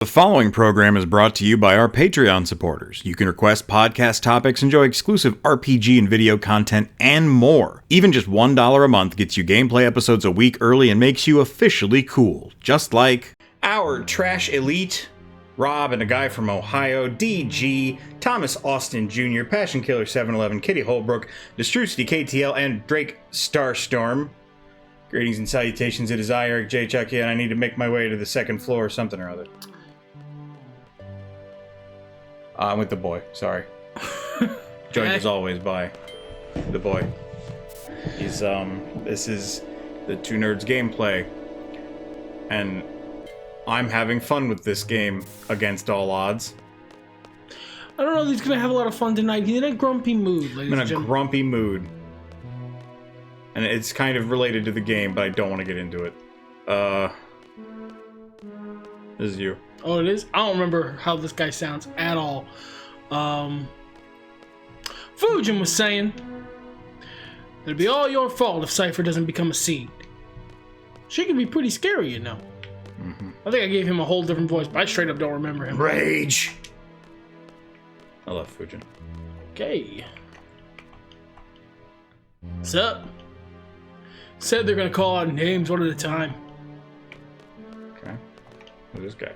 The following program is brought to you by our Patreon supporters. You can request podcast topics, enjoy exclusive RPG and video content, and more. Even just $1 a month gets you gameplay episodes a week early and makes you officially cool. Just like our Trash Elite, Rob and a guy from Ohio, DG, Thomas Austin Jr., Passion Killer 711, Kitty Holbrook, Destrucity KTL, and Drake Starstorm. Greetings and salutations, it is I, Eric J. Chucky, and I need to make my way to the second floor or something or other. I'm with the boy, sorry. Joined as always by the boy. He's, this is the Two Nerds gameplay. And I'm having fun with this game against all odds. I don't know if he's gonna have a lot of fun tonight. He's in a grumpy mood, ladies and gentlemen. I'm in a grumpy mood. And it's kind of related to the game, but I don't want to get into it. This is you. Oh, it is? I don't remember how this guy sounds at all. Fujin was saying, it'll be all your fault if Cypher doesn't become a seed. She can be pretty scary, you know. Mm-hmm. I think I gave him a whole different voice, but I straight up don't remember him. Rage! I love Fujin. Okay. What's up? Said they're gonna call out names one at a time. Okay. Who's this guy?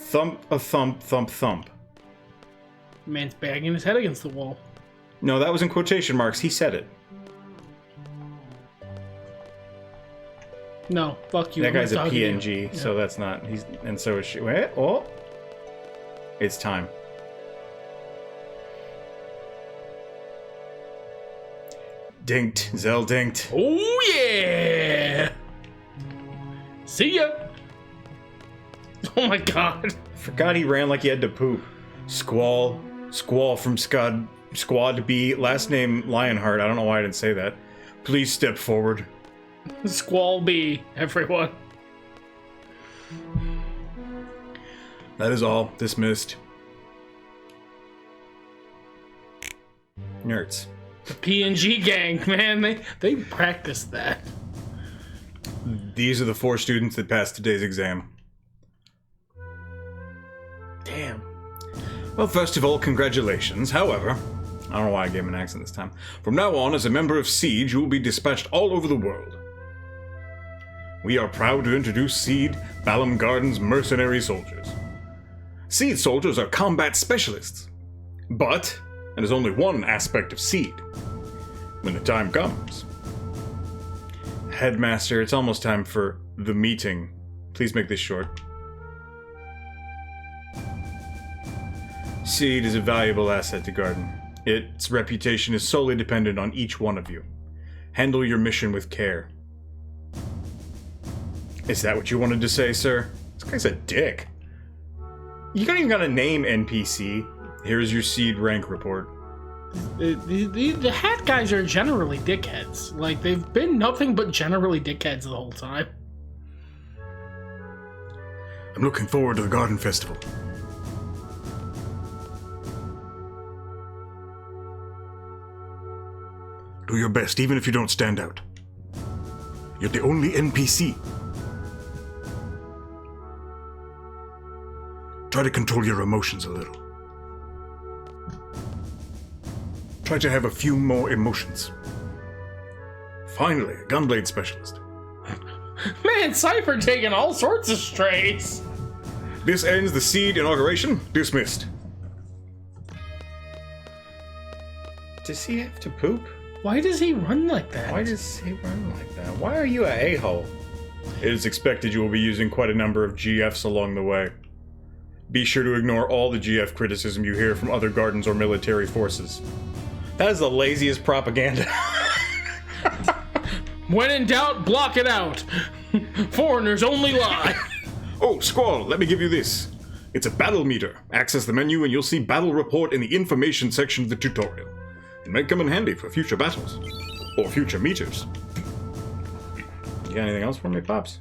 Thump, a thump, thump, thump. Man's banging his head against the wall. No, that was in quotation marks. He said it. No, fuck you. That guy's a PNG, so that's not. He's and so is she. Wait, oh, it's time. Dinked, Zell dinked. Oh yeah! See ya. Oh my god. Forgot he ran like he had to poop. Squall from Squad B, last name Lionheart. I don't know why I didn't say that. Please step forward. Squall B, everyone. That is all. Dismissed. Nerds. The PNG gang, man, they practiced that. These are the 4 students that passed today's exam. Damn. Well, first of all, congratulations. However, I don't know why I gave him an accent this time. From now on, as a member of Siege, you will be dispatched all over the world. We are proud to introduce Seed, Balam Garden's mercenary soldiers. Seed soldiers are combat specialists. But, and there's only one aspect of Seed. When the time comes. Headmaster, it's almost time for the meeting. Please make this short. Seed is a valuable asset to Garden. Its reputation is solely dependent on each one of you. Handle your mission with care. Is that what you wanted to say, sir? This guy's a dick. You don't even got a name, NPC. Here's your Seed rank report. The hat guys are generally dickheads. Like, they've been nothing but generally dickheads the whole time. I'm looking forward to the Garden Festival. Do your best, even if you don't stand out. You're the only NPC. Try to control your emotions a little. Try to have a few more emotions. Finally, a gunblade specialist. Man, Cypher taking all sorts of strays. This ends the Seed inauguration. Dismissed. Does he have to poop? Why does he run like that? Why does he run like that? Why are you a a-hole? It is expected you will be using quite a number of GFs along the way. Be sure to ignore all the GF criticism you hear from other gardens or military forces. That is the laziest propaganda. When in doubt, block it out. Foreigners only lie. Oh, Squall, let me give you this. It's a battle meter. Access the menu and you'll see battle report in the information section of the tutorial. It might come in handy for future battles. Or future meters. You got anything else for me, Pops?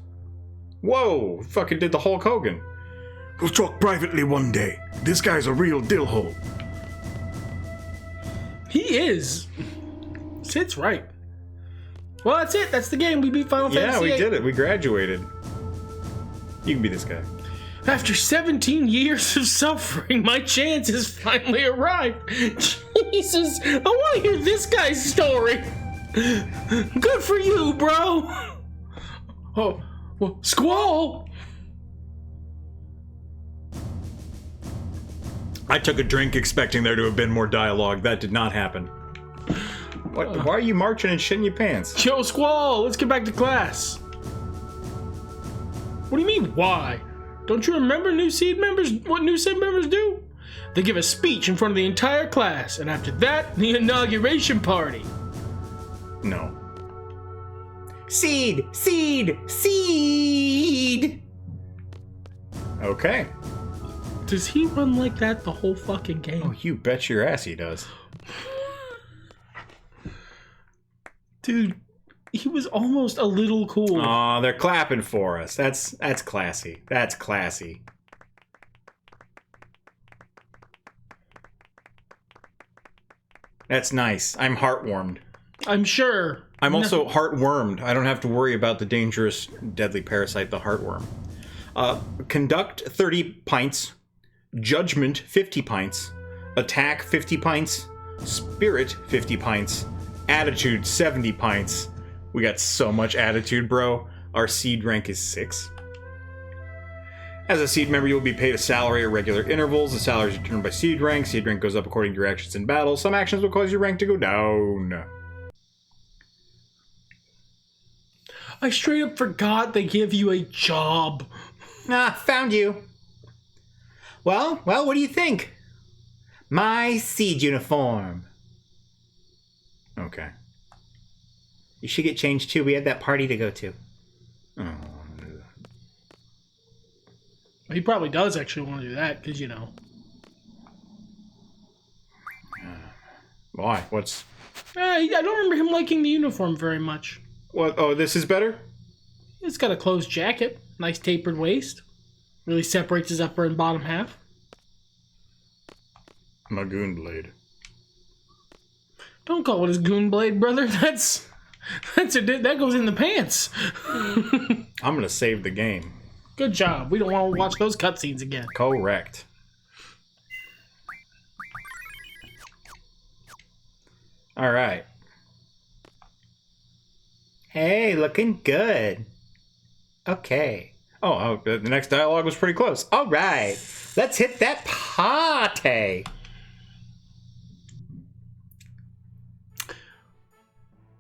Whoa! Fucking did the Hulk Hogan. We'll talk privately one day. This guy's a real dillhole. He is. Sid's right. Well, that's it. That's the game. We beat Final Fantasy VIII. Yeah, we did it. We graduated. You can be this guy. After 17 years of suffering, my chance has finally arrived. Jesus, I want to hear this guy's story. Good for you, bro. Oh, well, Squall. I took a drink expecting there to have been more dialogue. That did not happen. What? Why are you marching and shitting your pants? Yo, Squall, let's get back to class. What do you mean, why? Don't you remember new seed members? What new seed members do? They give a speech in front of the entire class, and after that, the inauguration party. No. Seed! Seed! Seed! Okay. Does he run like that the whole fucking game? Oh, you bet your ass he does. Dude, he was almost a little cool. Aw, they're clapping for us. That's classy. That's classy. That's nice. I'm heartwarmed. I'm sure. I'm also heartwormed. I don't have to worry about the dangerous, deadly parasite, the heartworm. Conduct 30 pints. Judgment 50 pints. Attack 50 pints. Spirit 50 pints. Attitude 70 pints. We got so much attitude, bro. Our seed rank is 6. As a seed member, you will be paid a salary at regular intervals. The salary is determined by seed rank. Seed rank goes up according to your actions in battle. Some actions will cause your rank to go down. I straight up forgot they give you a job. Ah, found you. Well, what do you think? My seed uniform. Okay. You should get changed too. We have that party to go to. Oh. He probably does actually want to do that, because, you know. Why? What's... I don't remember him liking the uniform very much. What? Oh, this is better? It's got a closed jacket, nice tapered waist. Really separates his upper and bottom half. My goon blade. Don't call it his goon blade, brother. That goes in the pants. I'm gonna save the game. Good job. We don't want to watch those cutscenes again. Correct. All right. Hey, looking good. Okay. Oh, the next dialogue was pretty close. All right. Let's hit that party.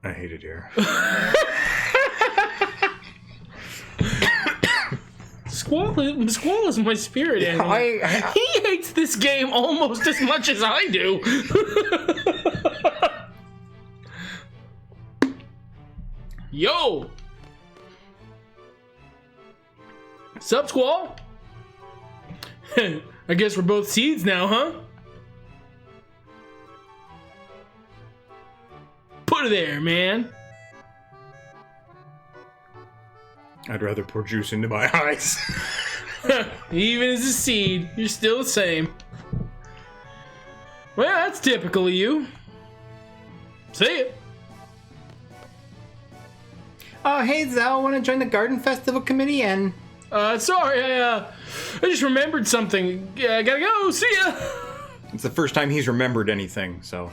I hate it here. Squall is my spirit animal. He hates this game almost as much as I do. Yo! Sup, Squall? I guess we're both seeds now, huh? Put it there, man. I'd rather pour juice into my eyes. Even as a seed, you're still the same. Well, that's typical of you. See it. Oh, hey, Zell, want to join the Garden Festival Committee and... Sorry, I just remembered something. I gotta go, see ya! It's the first time he's remembered anything, so...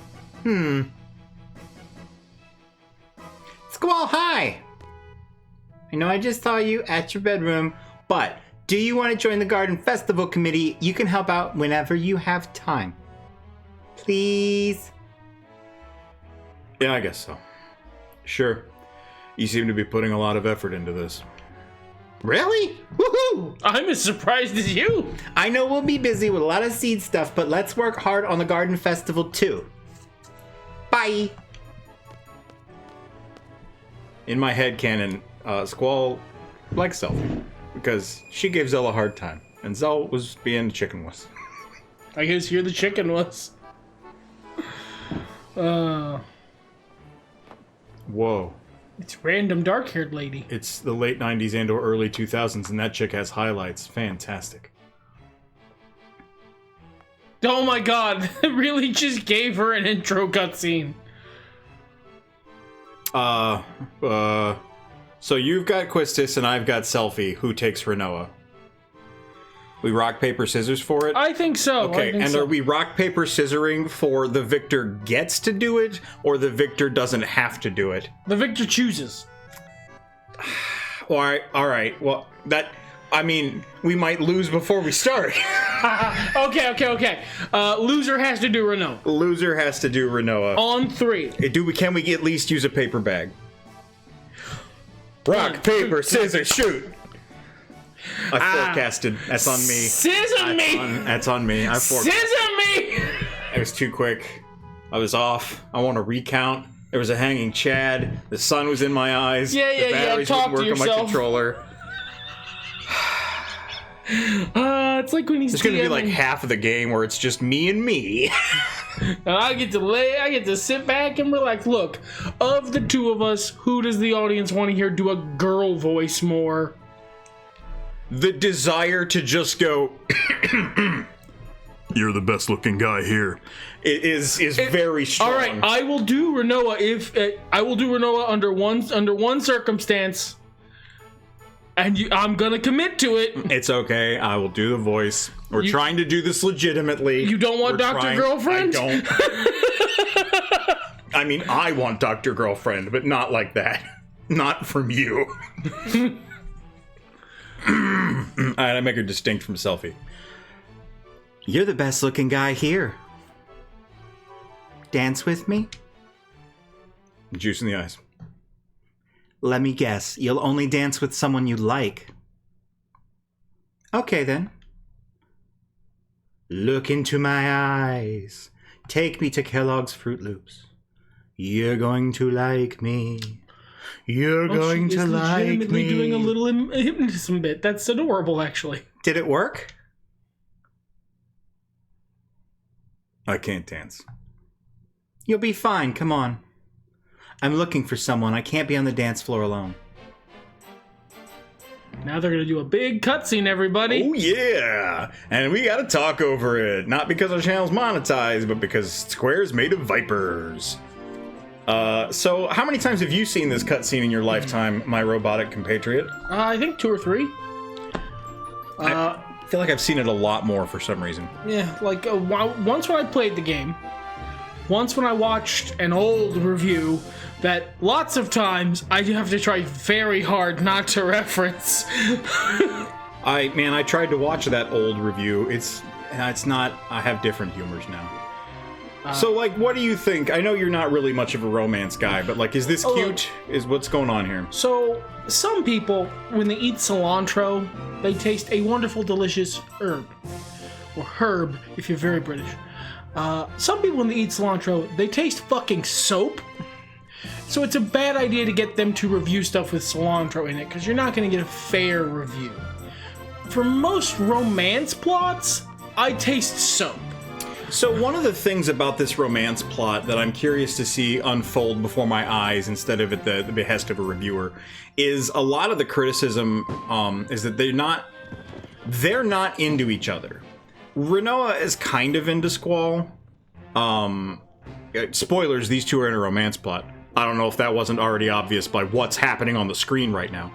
Squall, hi! I know I just saw you at your bedroom, but do you want to join the Garden Festival Committee? You can help out whenever you have time. Please? Yeah, I guess so. Sure. You seem to be putting a lot of effort into this. Really? Woohoo! I'm as surprised as you. I know we'll be busy with a lot of seed stuff, but let's work hard on the Garden Festival too. Bye! In my head canon, Squall likes Zell because she gave Zell a hard time, and Zell was being a chicken wuss. I guess you're the chicken wuss. Whoa. It's random dark-haired lady. It's the late 90s and or early 2000s, and that chick has highlights. Fantastic. Oh my god, it really just gave her an intro cutscene. So you've got Quistis and I've got Selfie. Who takes Renoa? We rock, paper, scissors for it? I think so. Okay, and are we rock, paper, scissoring for the victor gets to do it, or the victor doesn't have to do it? The victor chooses. All right. Well, I mean, we might lose before we start. Okay. Loser has to do Renoa. Loser has to do Renoa. On 3. Can we at least use a paper bag? Rock, paper, scissors, shoot. I forecasted. That's on me. Scissor me! That's on me. I forecasted. Scissor me! It was too quick. I was off. I want to recount. There was a hanging Chad. The sun was in my eyes. Yeah. The batteries Talk wouldn't to work on my yourself. controller. It's like when he's There's gonna be like half of the game where it's just me and me. And I get to sit back and relax. Look, of the two of us, who does the audience want to hear do a girl voice more? The desire to just go, you're the best looking guy here, is very strong. All right, I will do Renoa under one circumstance, and I'm gonna commit to it. It's okay. I will do the voice. We're trying to do this legitimately. You don't want Dr. Girlfriend? I don't. I mean, I want Dr. Girlfriend, but not like that. Not from you. Alright, I make her distinct from Selfie. You're the best looking guy here. Dance with me? Juice in the eyes. Let me guess, you'll only dance with someone you like. Okay then. Look into my eyes. Take me to Kellogg's Fruit Loops. You're going to like me. You're going to like me. Legitimately doing a little hypnotism bit. That's adorable, actually. Did it work? I can't dance. You'll be fine, come on. I'm looking for someone. I can't be on the dance floor alone. Now they're gonna do a big cutscene, everybody. Oh yeah! And we gotta talk over it. Not because our channel's monetized, but because Square's made of vipers. So how many times have you seen this cutscene in your lifetime, my robotic compatriot? I think 2 or 3. I feel like I've seen it a lot more for some reason. Yeah, like once when I played the game, once when I watched an old review that lots of times I do have to try very hard not to reference. I tried to watch that old review. It's not. I have different humors now. So, like, what do you think? I know you're not really much of a romance guy, but, like, is this cute? Is what's going on here? So, some people, when they eat cilantro, they taste a wonderful, delicious herb. Or herb, if you're very British. Some people, when they eat cilantro, they taste fucking soap. So it's a bad idea to get them to review stuff with cilantro in it, because you're not going to get a fair review. For most romance plots, I taste soap. So one of the things about this romance plot that I'm curious to see unfold before my eyes instead of at the behest of a reviewer is a lot of the criticism is that they're not into each other. Renoa is kind of into Squall. Spoilers, these two are in a romance plot. I don't know if that wasn't already obvious by what's happening on the screen right now.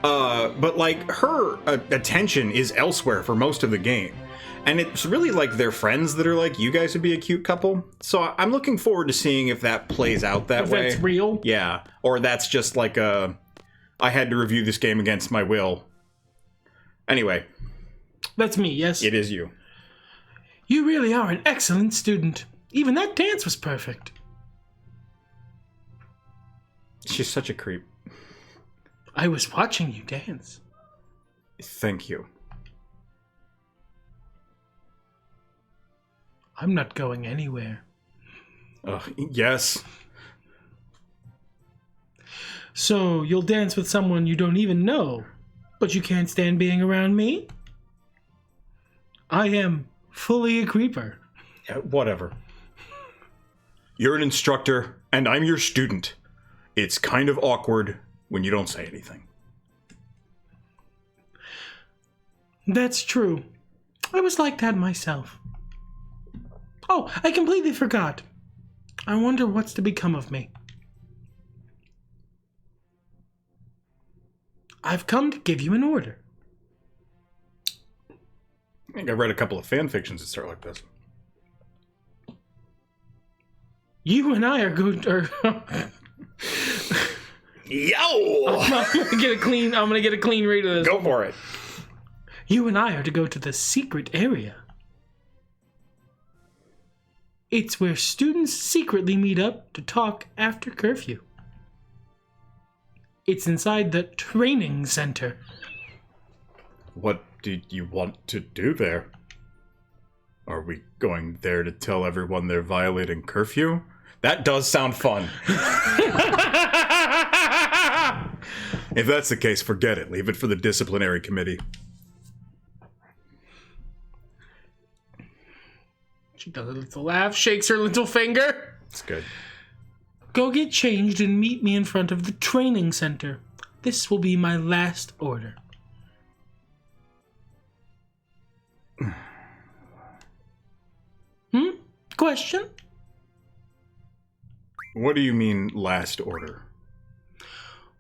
But like her attention is elsewhere for most of the game. And it's really like their friends that are like, you guys would be a cute couple. So I'm looking forward to seeing if that plays out that way. If that's real? Yeah. Or that's just like I had to review this game against my will. Anyway. That's me, yes? It is you. You really are an excellent student. Even that dance was perfect. She's such a creep. I was watching you dance. Thank you. I'm not going anywhere. Yes. So, you'll dance with someone you don't even know, but you can't stand being around me? I am fully a creeper. Yeah, whatever. You're an instructor, and I'm your student. It's kind of awkward when you don't say anything. That's true. I was like that myself. Oh, I completely forgot. I wonder what's to become of me. I've come to give you an order. think I read a couple of fan fictions that start like this. You and I are good. Yo! I'm gonna get a clean read of this. Go for it. You and I are to go to the secret area. It's where students secretly meet up to talk after curfew. It's inside the training center. What do you want to do there? Are we going there to tell everyone they're violating curfew? That does sound fun. If that's the case, forget it. Leave it for the disciplinary committee. She does a little laugh, shakes her little finger. It's good. Go get changed and meet me in front of the training center. This will be my last order. Question? What do you mean, last order?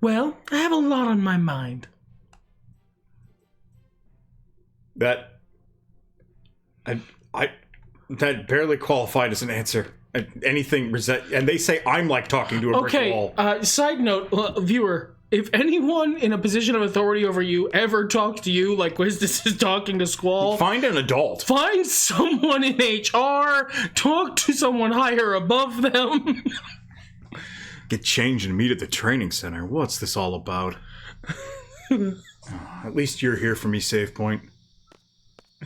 Well, I have a lot on my mind. That barely qualified as an answer. Anything and they say I'm like talking to a brick wall. Side note, viewer, if anyone in a position of authority over you ever talks to you like Wisdom is talking to Squall, Find an adult. find someone in HR, talk to someone higher above them. Get changed and meet at the training center. What's this all about? At least you're here for me, Save Point.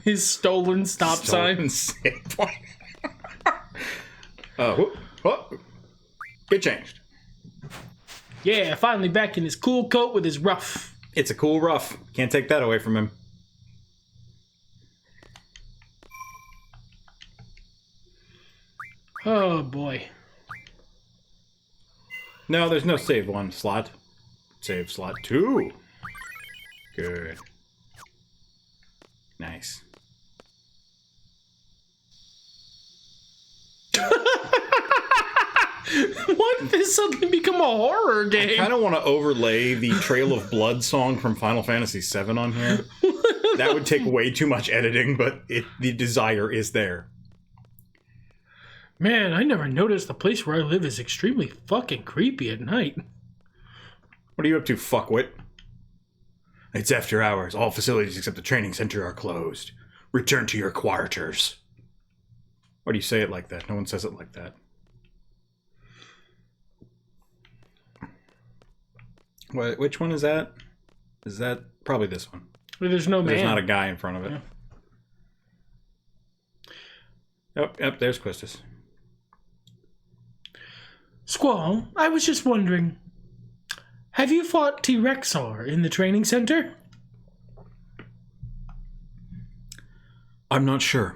His stolen stop sign. Save Point. Get changed. Yeah, finally back in his cool coat with his ruff. It's a cool ruff. Can't take that away from him. Oh boy. No, there's no save one slot. Save slot 2. Good. Nice. Why did this suddenly become a horror game? I kind of want to overlay the Trail of Blood song from Final Fantasy VII on here. That would take way too much editing, but the desire is there. Man, I never noticed the place where I live is extremely fucking creepy at night. What are you up to, fuckwit? It's after hours. All facilities except the training center are closed. Return to your quarters. Why do you say it like that? No one says it like that. Which one is that? Is that probably this one? There's no man. There's not a guy in front of it. Yeah. Yep, there's Quistis. Squall, I was just wondering, have you fought T-Rexar in the training center? I'm not sure.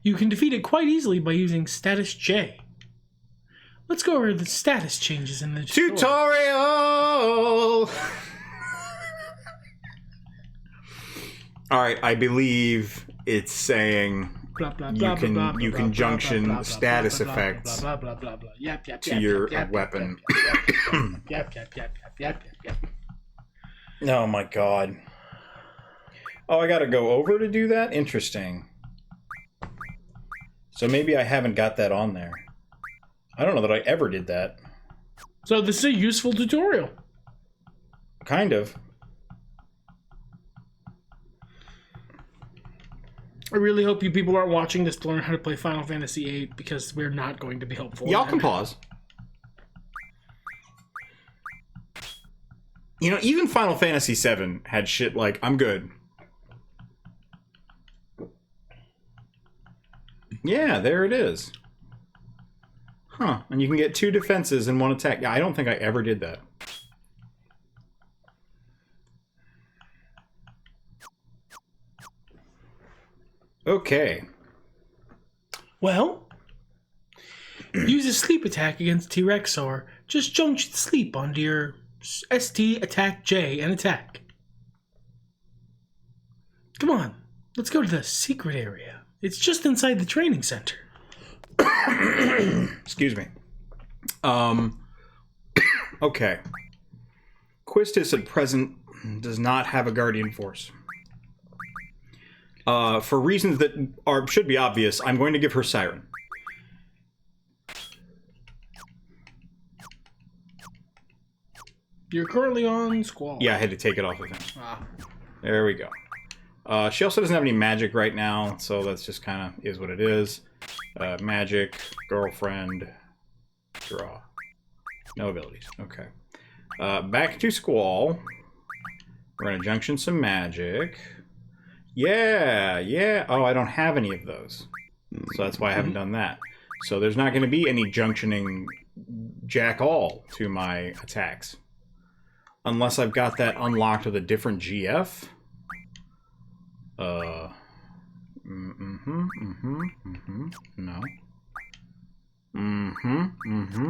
You can defeat it quite easily by using status J. Let's go over the status changes in the tutorial. All right, I believe it's saying you can junction status effects to your weapon. Oh my god. Oh, I gotta go over to do that? Interesting. So maybe I haven't got that on there. I don't know that I ever did that. So this is a useful tutorial. Kind of. I really hope you people aren't watching this to learn how to play Final Fantasy VIII, because we're not going to be helpful. Y'all can pause. You know, even Final Fantasy VII had shit like, I'm good. Yeah, there it is. Huh, and you can get 2 defenses and 1 attack. Yeah, I don't think I ever did that. Okay. Well, use a sleep attack against T-Rexar. Just junction sleep onto your ST, attack J, and attack. Come on, let's go to the secret area. It's just inside the training center. Excuse me. Okay. Quistis at present does not have a guardian force. For reasons that should be obvious, I'm going to give her Siren. You're currently on Squall. Yeah, I had to take it off of him. Ah. There we go. She also doesn't have any magic right now, so that's just kind of is what it is. Magic, girlfriend, draw. No abilities. Okay. Back to Squall. We're going to junction some magic. Yeah. Oh, I don't have any of those. So that's why I haven't done that. So there's not going to be any junctioning jack all to my attacks. Unless I've got that unlocked with a different GF. No.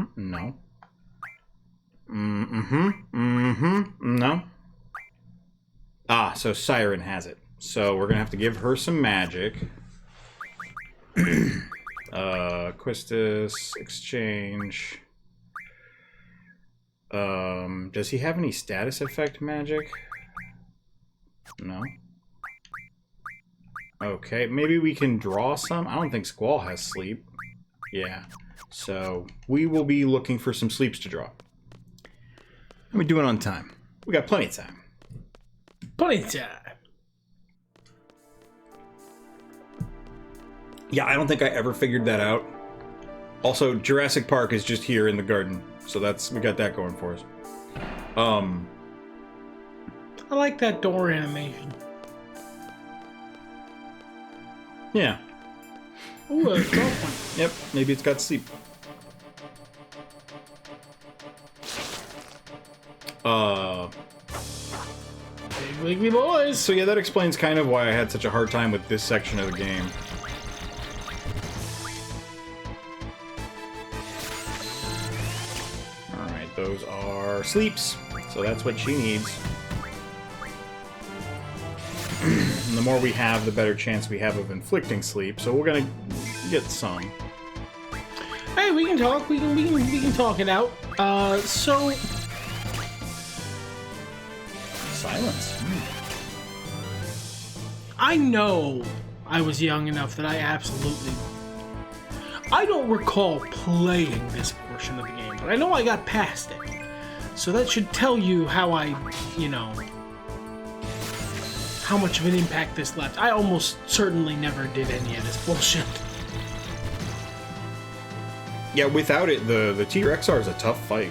No. No. Ah, so Siren has it. So we're gonna have to give her some magic. Quistis, exchange. Does he have any status effect magic? No. Okay, maybe we can draw some? I don't think Squall has sleep. Yeah. So we will be looking for some sleeps to draw. And we do it on time. We got plenty of time. Plenty of time. Yeah, I don't think I ever figured that out. Also, Jurassic Park is just here in the garden, so we got that going for us. I like that door animation. Yeah. Ooh, a draw point. Yep, maybe it's got sleep. Big wiggly boys. So yeah, that explains kind of why I had such a hard time with this section of the game. Alright, those are sleeps. So that's what she needs. And the more we have, the better chance we have of inflicting sleep. So we're gonna get some. Hey, we can talk. We can talk it out. So Silence. I know I was young enough that I don't recall playing this portion of the game, but I know I got past it. So that should tell you how how much of an impact this left. I almost certainly never did any of this bullshit. Yeah, without it, the T-Rexar is a tough fight.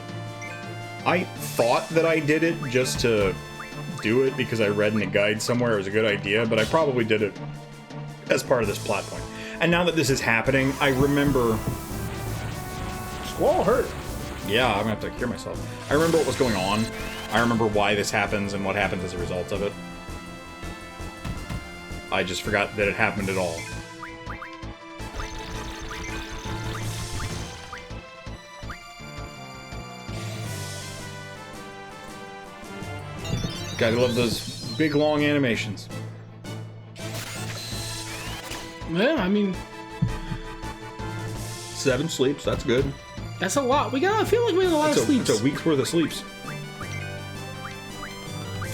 I thought that I did it just to do it because I read in a guide somewhere it was a good idea, but I probably did it as part of this plot point. And now that this is happening, I remember... Squall hurt. Yeah, I'm gonna have to hear myself. I remember what was going on. I remember why this happens and what happens as a result of it. I just forgot that it happened at all. Gotta love those big, long animations. Yeah, I mean... 7 sleeps, that's good. That's a lot. I feel like we had a lot of sleeps. It's a week's worth of sleeps.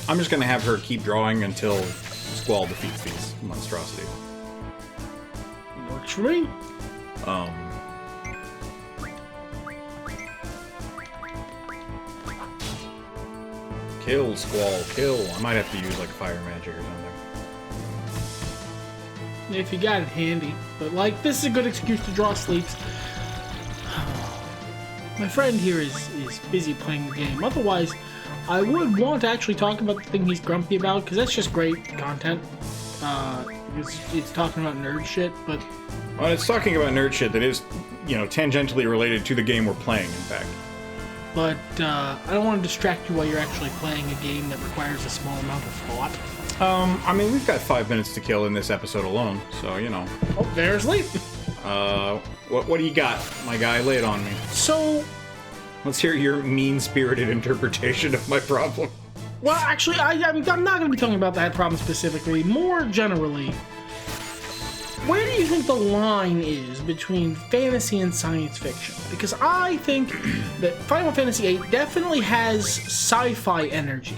I'm just gonna have her keep drawing until Squall defeats these monstrosities. Works for me. Kill, Squall, kill. I might have to use like fire magic or something. If you got it handy. But like, this is a good excuse to draw sleeps. My friend here is busy playing the game. Otherwise, I would want to actually talk about the thing he's grumpy about, because that's just great content. It's talking about nerd shit, but... Well, it's talking about nerd shit that is, tangentially related to the game we're playing, in fact. But, I don't want to distract you while you're actually playing a game that requires a small amount of thought. I mean, we've got 5 minutes to kill in this episode alone, so, Oh, there's Leap! What do you got, my guy? Lay it on me. So... Let's hear your mean-spirited interpretation of my problem. Well, actually, I'm not going to be talking about that problem specifically. More generally, where do you think the line is between fantasy and science fiction? Because I think that Final Fantasy VIII definitely has sci-fi energy.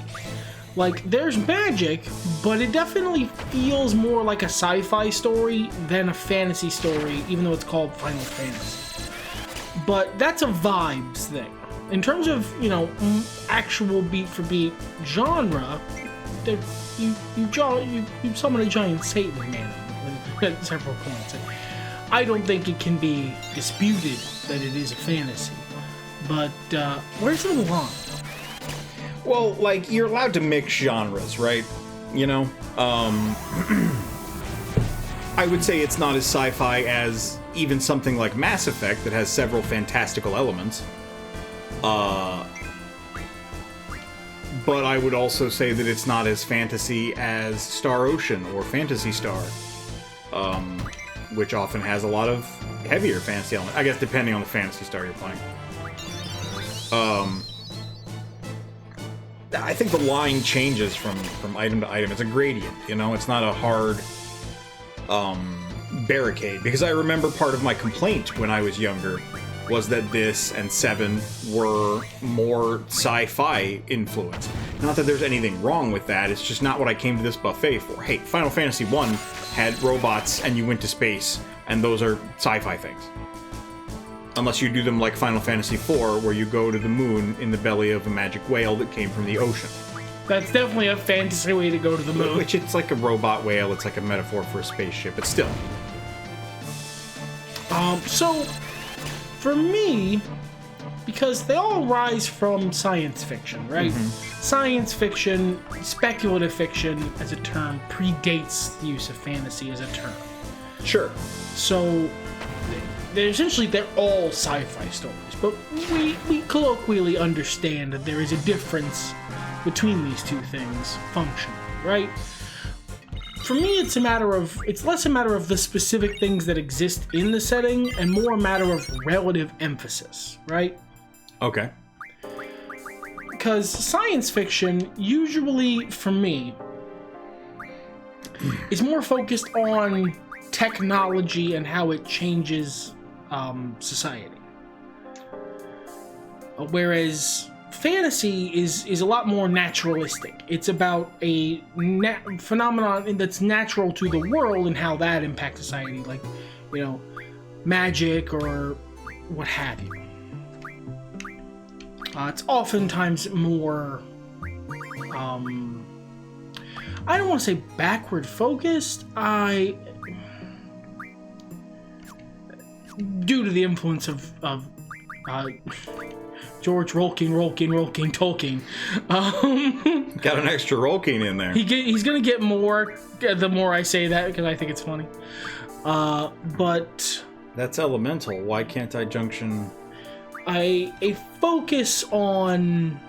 Like, there's magic, but it definitely feels more like a sci-fi story than a fantasy story, even though it's called Final Fantasy. But that's a vibes thing. In terms of, you know, actual beat-for-beat genre, you summon a giant Satan man at several points. I don't think it can be disputed that it is a fantasy. But where's the line? Well, like, you're allowed to mix genres, right? You know? I would say it's not as sci-fi as even something like Mass Effect that has several fantastical elements. But I would also say that it's not as fantasy as Star Ocean or Phantasy Star, which often has a lot of heavier fantasy elements. I guess depending on the Phantasy Star you're playing. I think the line changes from item to item. It's a gradient, you know? It's not a hard barricade. Because I remember part of my complaint when I was younger was that this and 7 were more sci-fi influenced. Not that there's anything wrong with that, it's just not what I came to this buffet for. Hey, Final Fantasy 1 had robots and you went to space, and those are sci-fi things. Unless you do them like Final Fantasy IV, where you go to the moon in the belly of a magic whale that came from the ocean. That's definitely a fantasy way to go to the moon. Which it's like a robot whale, it's like a metaphor for a spaceship, but still. So, for me, because they all rise from science fiction, right? Mm-hmm. Science fiction, speculative fiction as a term, predates the use of fantasy as a term. Sure. So, they're all sci-fi stories, but we colloquially understand that there is a difference between these two things functionally, right? For me, it's less a matter of the specific things that exist in the setting and more a matter of relative emphasis, right? Okay. Because science fiction, usually, for me, is more focused on technology and how it changes society. Whereas fantasy is a lot more naturalistic. It's about a phenomenon that's natural to the world and how that impacts society, like, you know, magic or what have you. It's oftentimes more, I don't want to say backward focused, due to the influence of George Tolkien. Got an extra Rolking in there. He's gonna get more the more I say that, because I think it's funny. But that's elemental. Why can't I junction? A focus on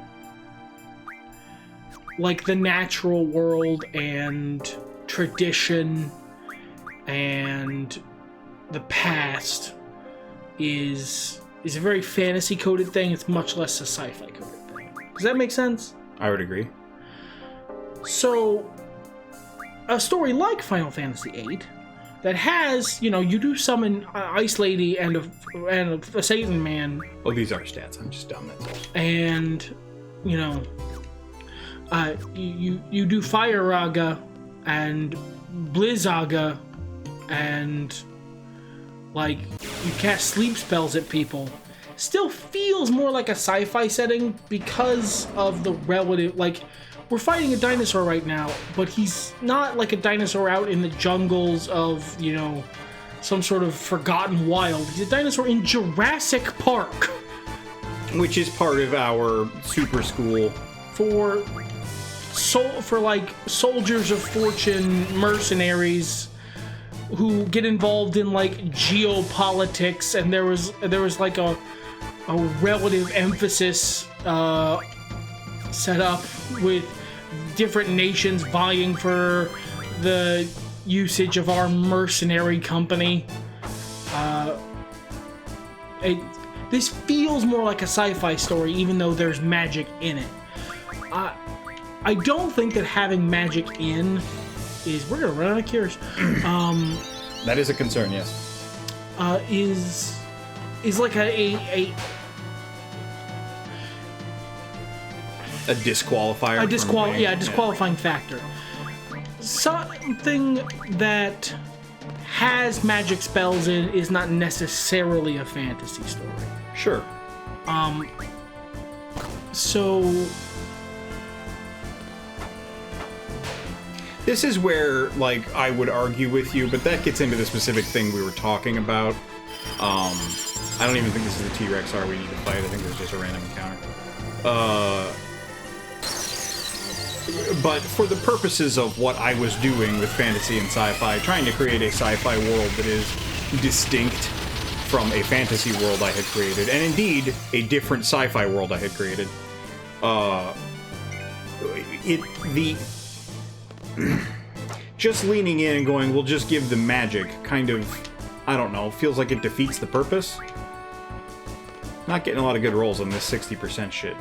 like the natural world and tradition and the past is a very fantasy coded thing. It's much less a sci-fi coded thing. Does that make sense? I would agree. So a story like Final Fantasy VIII that has, you know, you do summon Ice Lady and a Satan Man. Oh, these are stats. I'm just dumb. That's all. And, you know, you do Fire Raga and Blizzaga, and like you cast sleep spells at people. Still feels more like a sci-fi setting because of the relative, like, we're fighting a dinosaur right now, but he's not like a dinosaur out in the jungles of, you know, some sort of forgotten wild. He's a dinosaur in Jurassic Park. Which is part of our super school. For like soldiers of fortune, mercenaries who get involved in like geopolitics, and there was like a relative emphasis set up with different nations vying for the usage of our mercenary company. This feels more like a sci-fi story, even though there's magic in it. I don't think that having magic in is... We're gonna run out of cures. That is a concern, yes. Is like a A disqualifier. A disqualifying factor. Something that has magic spells in is not necessarily a fantasy story. Sure. So this is where, like, I would argue with you, but that gets into the specific thing we were talking about. I don't even think this is the T-Rex we need to fight. I think it's just a random encounter. But for the purposes of what I was doing with fantasy and sci-fi, trying to create a sci-fi world that is distinct from a fantasy world I had created, and indeed a different sci-fi world I had created, just leaning in and going, we'll just give them magic, kind of, I don't know, feels like it defeats the purpose. Not getting a lot of good rolls on this 60% shit.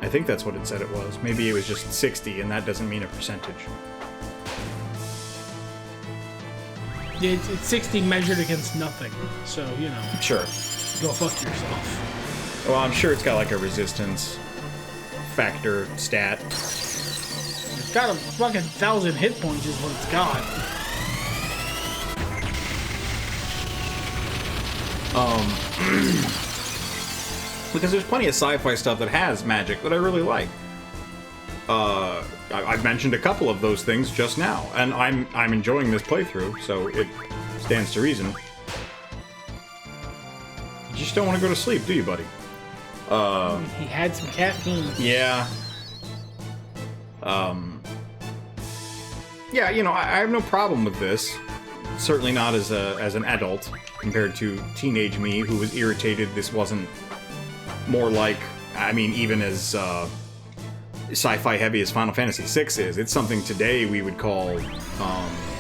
I think that's what it said it was. Maybe it was just 60, and that doesn't mean a percentage. It's 60 measured against nothing, so, you know. Sure. Go fuck yourself. Well, I'm sure it's got like a resistance factor stat. It's got a fucking 1,000 hit points is what it's got. Because there's plenty of sci-fi stuff that has magic that I really like. I've mentioned a couple of those things just now, and I'm enjoying this playthrough, so it stands to reason. You just don't want to go to sleep, do you, buddy? He had some caffeine. Yeah. Yeah, you know, I have no problem with this. Certainly not as an adult, compared to teenage me, who was irritated this wasn't more like, I mean, even as sci-fi heavy as Final Fantasy VI is. It's something today we would call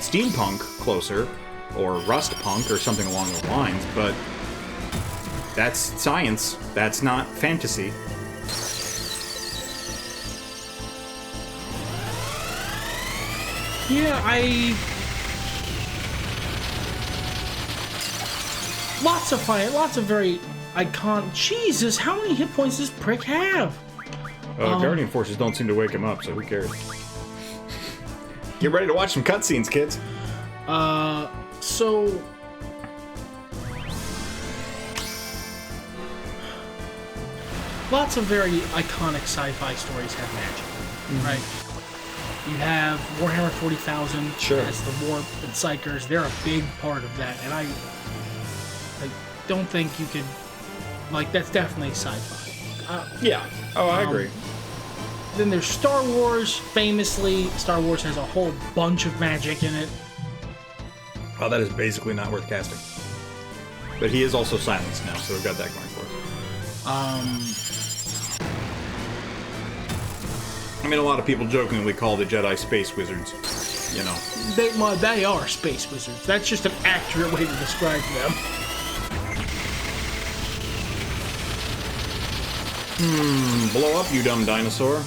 steampunk closer, or rust punk, or something along those lines, but that's science. That's not fantasy. Yeah, lots of very iconic. Jesus, how many hit points does this prick have? Guardian forces don't seem to wake him up, so who cares? Get ready to watch some cutscenes, kids. So lots of very iconic sci-fi stories have magic, right? You have Warhammer 40,000 Sure. as the Warp and Psychers. They're a big part of that, and I don't think you could, like, that's definitely sci-fi. Yeah. Oh, I agree. Then there's Star Wars. Famously, Star Wars has a whole bunch of magic in it. Oh, that is basically not worth casting. But he is also silenced now, so we've got that going for us. I mean, a lot of people jokingly call the Jedi space wizards, you know. They are space wizards. That's just an accurate way to describe them. Blow up, you dumb dinosaur.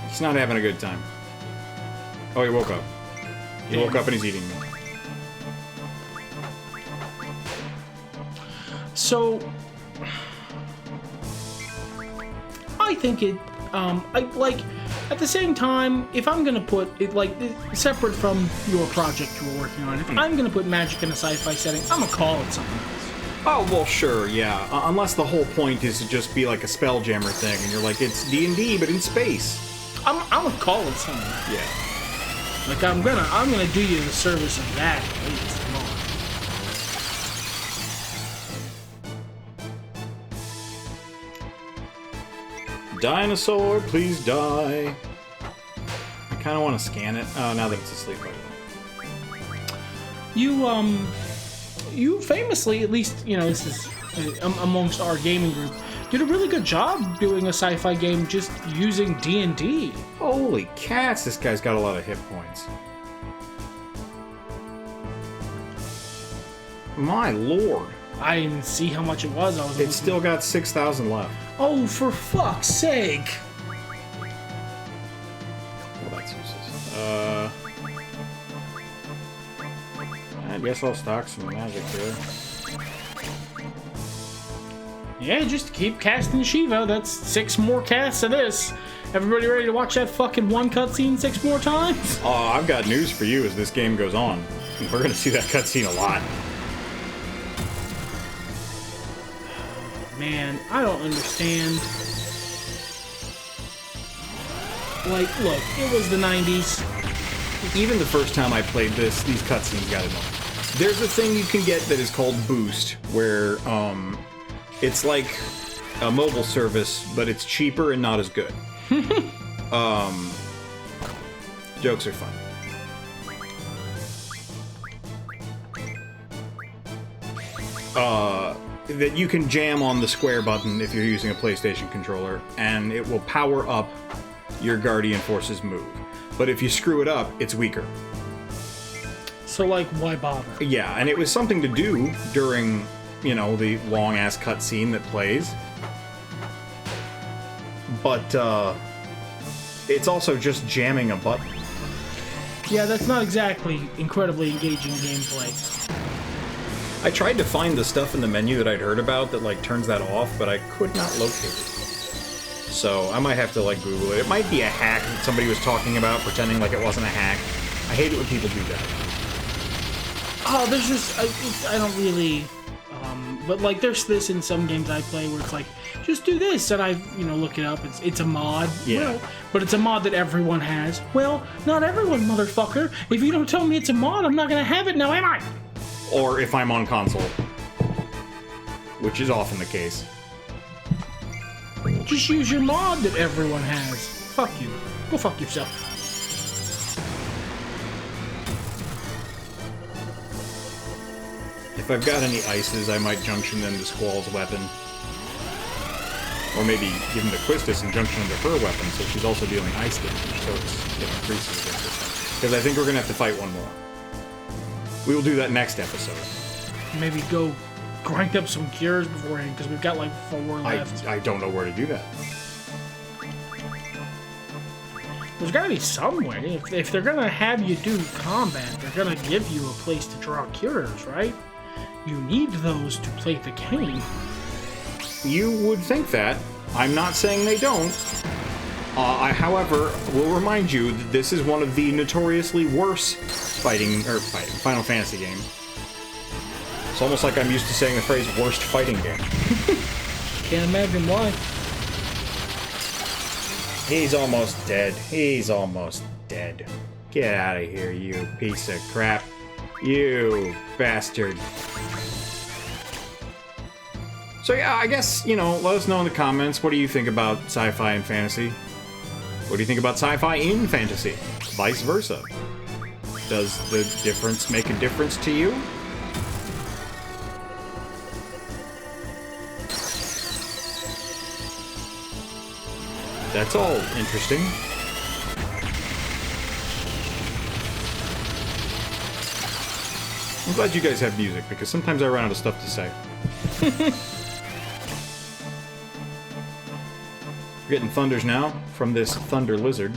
He's not having a good time. Oh, he woke up. He woke up and he's eating me. So, I think it, at the same time, if I'm gonna put it, separate from your project you were working on, if I'm gonna put magic in a sci-fi setting, I'm gonna call it something else. Oh, well, sure, yeah. Unless the whole point is to just be like a Spelljammer thing, and you're like, it's D&D, but in space. I'm gonna call it something else. Yeah. Like, I'm gonna do you the service of that, at least. Come on. Dinosaur, please die. I kind of want to scan it. Oh, now that it's asleep, I will. You famously, at least, you know, this is amongst our gaming group, did a really good job doing a sci-fi game just using D&D. Holy cats, this guy's got a lot of hit points. My lord. I didn't see how much it was. It's still got 6,000 left. Oh, for fuck's sake! Well, that's useless. I guess I'll stock some magic here. Yeah, just keep casting Shiva. That's 6 more casts of this. Everybody ready to watch that fucking one cutscene 6 more times? Oh, I've got news for you as this game goes on. We're gonna see that cutscene a lot. Man, I don't understand. Like, look, it was the 90s. Even the first time I played this, these cutscenes got annoying. There's a thing you can get that is called Boost, where it's like a mobile service, but it's cheaper and not as good. Jokes are fun. That you can jam on the square button if you're using a PlayStation controller, and it will power up your Guardian Force's move. But if you screw it up, it's weaker. So, like, why bother? Yeah, and it was something to do during, you know, the long-ass cutscene that plays. But, it's also just jamming a button. Yeah, that's not exactly incredibly engaging gameplay. I tried to find the stuff in the menu that I'd heard about that, like, turns that off, but I could not locate it. So, I might have to, like, Google it. It might be a hack that somebody was talking about, pretending like it wasn't a hack. I hate it when people do that. Oh, there's just... I don't really... but, like, there's this in some games I play where it's like, just do this, and I, you know, look it up. It's a mod. Yeah. Well, but it's a mod that everyone has. Well, not everyone, motherfucker. If you don't tell me it's a mod, I'm not gonna have it now, am I? Or if I'm on console. Which is often the case. Just use your mod that everyone has. Fuck you. Go fuck yourself. If I've got any ices, I might junction them to Squall's weapon. Or maybe give him to Quistis and junction them to her weapon, so she's also dealing ice damage, so it's, it increases against this thing. Because I think we're going to have to fight one more. We will do that next episode. Maybe go grind up some cures beforehand, because we've got like 4 left. I don't know where to do that. There's gotta be some way. If they're gonna have you do combat, they're gonna give you a place to draw cures, right? You need those to play the game. You would think that. I'm not saying they don't. I, however, will remind you that this is one of the notoriously worse Final Fantasy games. It's almost like I'm used to saying the phrase worst fighting game. Can't imagine why. He's almost dead. He's almost dead. Get out of here, you piece of crap. You bastard. So yeah, I guess, you know, let us know in the comments, what do you think about sci-fi and fantasy? What do you think about sci-fi in fantasy? Vice versa. Does the difference make a difference to you? That's all interesting. I'm glad you guys have music, because sometimes I run out of stuff to say. We're getting thunders now from this thunder lizard.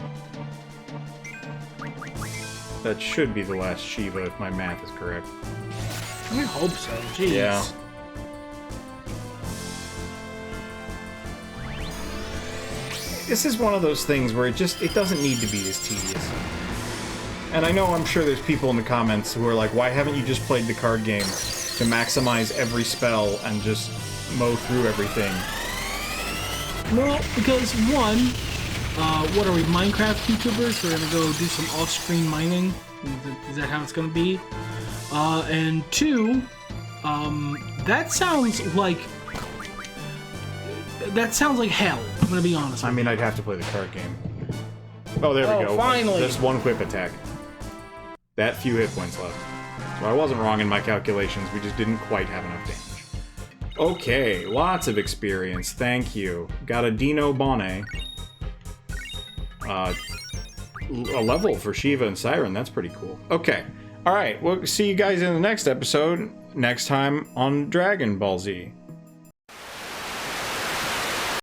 That should be the last Shiva, if my math is correct. I hope so. Jeez. Yeah. This is one of those things where it doesn't need to be this tedious. And I know I'm sure there's people in the comments who are like, why haven't you just played the card game to maximize every spell and just mow through everything? Well, because one, what are we, Minecraft YouTubers? We're gonna go do some off-screen mining. Is that how it's gonna be? And two, that sounds like hell. I'm gonna be honest. I mean, I'd have to play the card game. Oh, there we go. Finally. Just one whip attack. That few hit points left. So I wasn't wrong in my calculations, we just didn't quite have enough damage. Okay, lots of experience, thank you. Got a Dino Bonnet. A level for Shiva and Siren, that's pretty cool. Okay, alright, we'll see you guys in the next episode, next time on Dragon Ball Z.